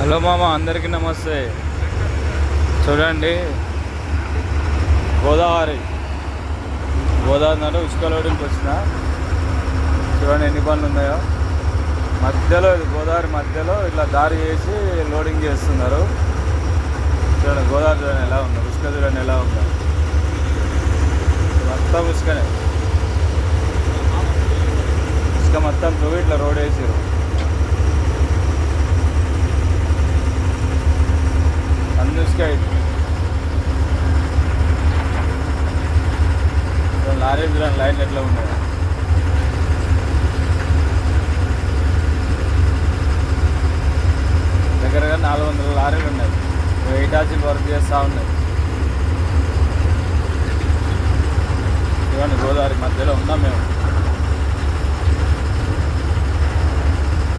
Hello మామ, అందరికీ నమస్తే. చూడండి, గోదావరి ఉసుక లోడింగ్కి వచ్చిన. చూడండి ఎన్ని బండ్లు ఉన్నాయో. మధ్యలో ఇది గోదావరి మధ్యలో ఇట్లా దారి చేసి లోడింగ్ చేస్తున్నారు. చూడండి గోదావరి చూడండి ఎలా ఉందో, ఉసుక చూడండి ఎలా ఉందో. మొత్తం ఉసుకనే, ఉసుక మొత్తం తవ్వి ఇట్లా రోడ్ వేసారు. ఉసుక లారీ చూడండి లైన్ ఎట్లా ఉన్నాయి. దగ్గరగా 400 లారీలు ఉన్నాయి. ఇటాచీలు వర్క్ చేస్తూ ఉన్నాయి. చూడండి గోదావరి మధ్యలో ఉన్నాం మేము.